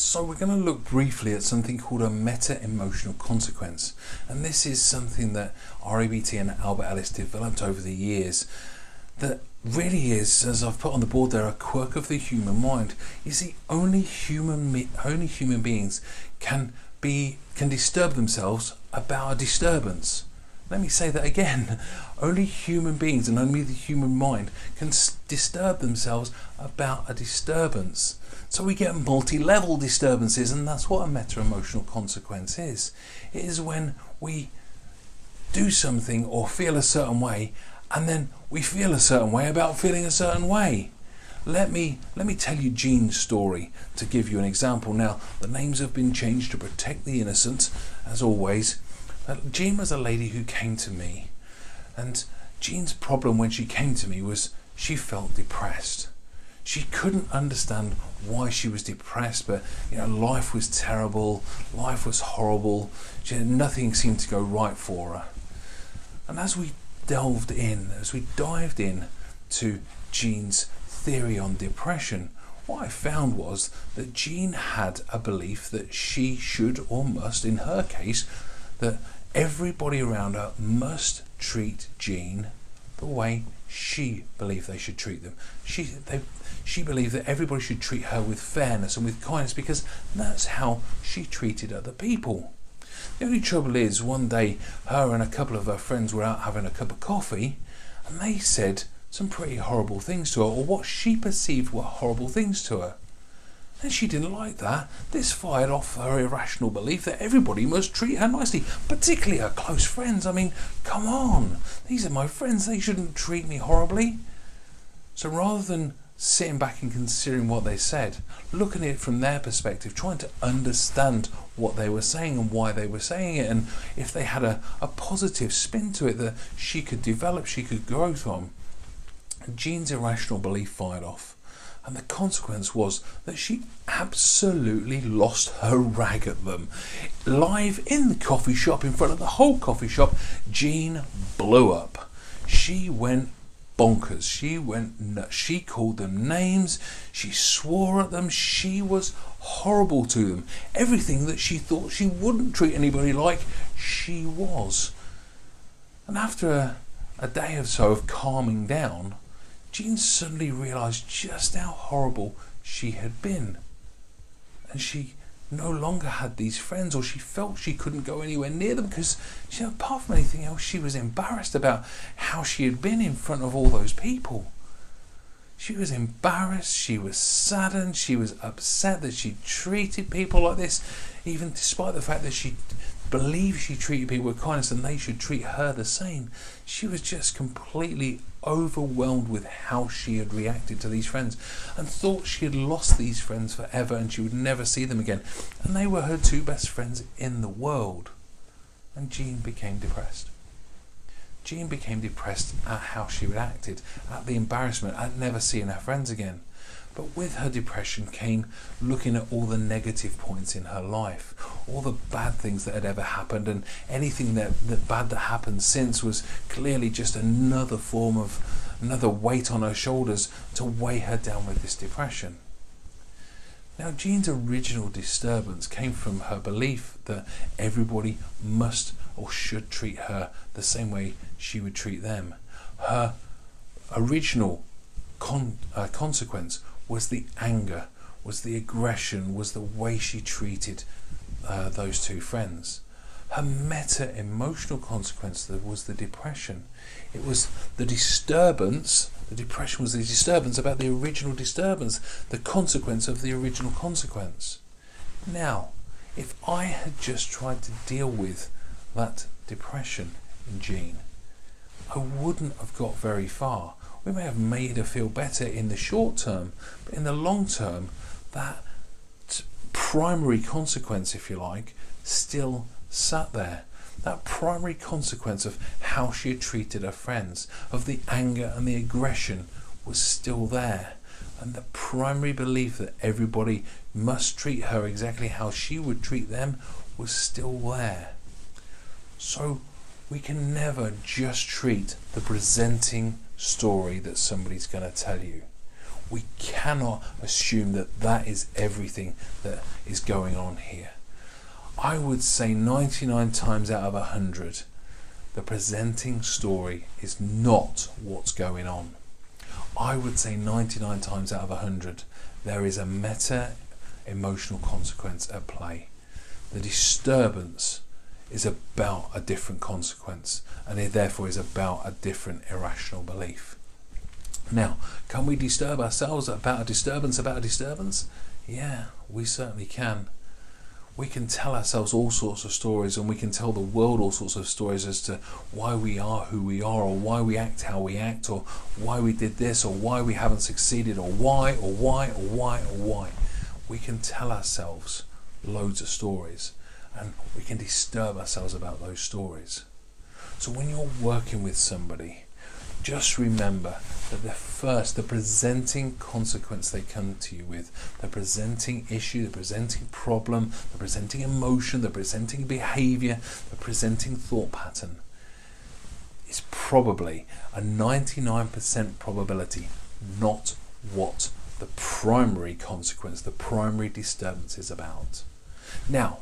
So we're going to look briefly at something called a meta-emotional consequence, and this is something that REBT and Albert Ellis developed over the years that really is, as I've put on the board there, a quirk of the human mind. You see, only human beings can disturb themselves about a disturbance. Let me say that again. Only human beings and only the human mind can disturb themselves about a disturbance. So we get multi-level disturbances, and that's what a meta-emotional consequence is. It is when we do something or feel a certain way, and then we feel a certain way about feeling a certain way. Let me tell you Jean's story to give you an example. Now, the names have been changed to protect the innocent, as always. Jean was a lady who came to me, and Jean's problem when she came to me was she felt depressed. She couldn't understand why she was depressed, but life was terrible, life was horrible, nothing seemed to go right for her. And as we dived in to Jean's theory on depression, what I found was that Jean had a belief that she should or must, in her case, that everybody around her must treat Jean the way she believed they should treat them. She believed that everybody should treat her with fairness and with kindness because that's how she treated other people. The only trouble is, one day her and a couple of her friends were out having a cup of coffee, and they said some pretty horrible things to her, or what she perceived were horrible things to her. And she didn't like that. This fired off her irrational belief that everybody must treat her nicely, particularly her close friends. I mean, come on, these are my friends, they shouldn't treat me horribly. So rather than sitting back and considering what they said, looking at it from their perspective, trying to understand what they were saying and why they were saying it, and if they had a positive spin to it that she could develop, she could grow from, Jean's irrational belief fired off. And the consequence was that she absolutely lost her rag at them. Live in the coffee shop, in front of the whole coffee shop, Jean blew up. She went bonkers. She went nuts. She called them names. She swore at them. She was horrible to them. Everything that she thought she wouldn't treat anybody like, she was. And after a day or so of calming down, Jean suddenly realised just how horrible she had been. And she no longer had these friends, or she felt she couldn't go anywhere near them because, apart from anything else, she was embarrassed about how she had been in front of all those people. She was embarrassed, she was saddened, she was upset that she treated people like this, even despite the fact that she believed she treated people with kindness and they should treat her the same. She was just completely overwhelmed with how she had reacted to these friends and thought she had lost these friends forever and she would never see them again. And they were her two best friends in the world. And Jean became depressed. Jean became depressed at how she had acted, at the embarrassment, at never seeing her friends again. But with her depression came looking at all the negative points in her life, all the bad things that had ever happened, and anything that bad that happened since was clearly just another weight on her shoulders to weigh her down with this depression. Now, Jean's original disturbance came from her belief that everybody must or should treat her the same way she would treat them. Her original consequence was the anger, was the aggression, was the way she treated those two friends. Her meta-emotional consequence was the depression. It was the disturbance, the depression was the disturbance about the original disturbance, the consequence of the original consequence. Now, if I had just tried to deal with that depression in Jean, I wouldn't have got very far. We may have made her feel better in the short term, but in the long term, that primary consequence, if you like, still sat there. That primary consequence of how she had treated her friends, of the anger and the aggression, was still there. And the primary belief that everybody must treat her exactly how she would treat them was still there. So we can never just treat the presenting story that somebody's going to tell you. We cannot assume that that is everything that is going on here. I would say 99 times out of 100, the presenting story is not what's going on. I would say 99 times out of 100, there is a meta-emotional consequence at play. The disturbance is about a different consequence, and it therefore is about a different irrational belief. Now, can we disturb ourselves about a disturbance? Yeah, we certainly can. We can tell ourselves all sorts of stories, and we can tell the world all sorts of stories as to why we are who we are, or why we act how we act, or why we did this, or why we haven't succeeded, or why. We can tell ourselves loads of stories, and we can disturb ourselves about those stories. So when you're working with somebody, just remember that the presenting consequence they come to you with, the presenting issue, the presenting problem, the presenting emotion, the presenting behaviour, the presenting thought pattern is probably a 99% probability not what the primary consequence, the primary disturbance is about. Now,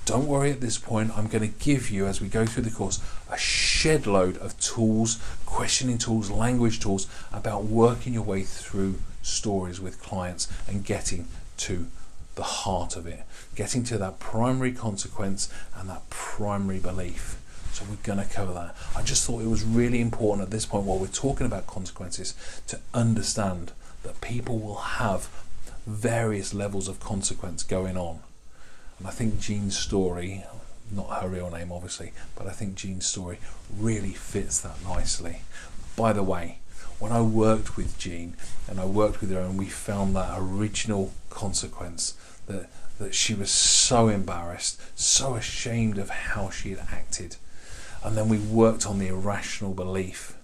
don't worry at this point, I'm going to give you, as we go through the course, a shed load of tools, questioning tools, language tools, about working your way through stories with clients and getting to the heart of it, getting to that primary consequence and that primary belief. So we're going to cover that. I just thought it was really important at this point, while we're talking about consequences, to understand that people will have various levels of consequence going on. And I think Jean's story, not her real name obviously, but I think Jean's story really fits that nicely. By the way, when I worked with Jean and I worked with her, and we found that original consequence, that she was so embarrassed, so ashamed of how she had acted, and then we worked on the irrational belief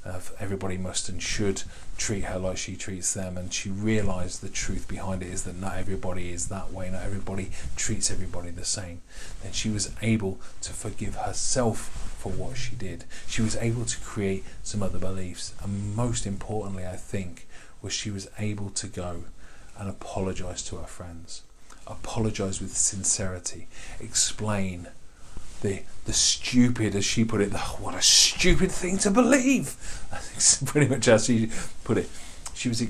of everybody must and should treat her like she treats them, and she realised the truth behind it is that not everybody is that way, not everybody treats everybody the same. Then she was able to forgive herself for what she did. She was able to create some other beliefs, and most importantly, I think, was she was able to go and apologise to her friends, apologise with sincerity, explain the stupid, as she put it, what a stupid thing to believe. That's pretty much how she put it. She was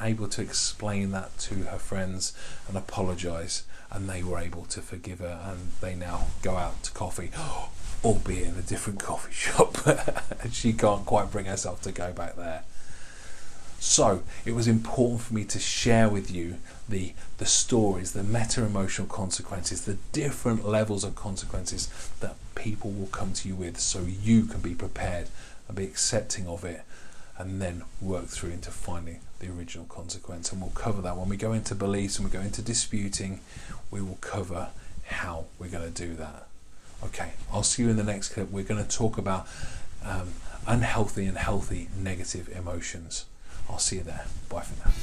able to explain that to her friends and apologise, and they were able to forgive her, and they now go out to coffee, albeit in a different coffee shop. And she can't quite bring herself to go back there. So it was important for me to share with you the stories, the meta-emotional consequences, the different levels of consequences that people will come to you with, so you can be prepared and be accepting of it, and then work through into finding the original consequence. And we'll cover that when we go into beliefs and we go into disputing. We will cover how we're going to do that. Okay, I'll see you in the next clip. We're going to talk about unhealthy and healthy negative emotions. I'll see you there. Bye for now.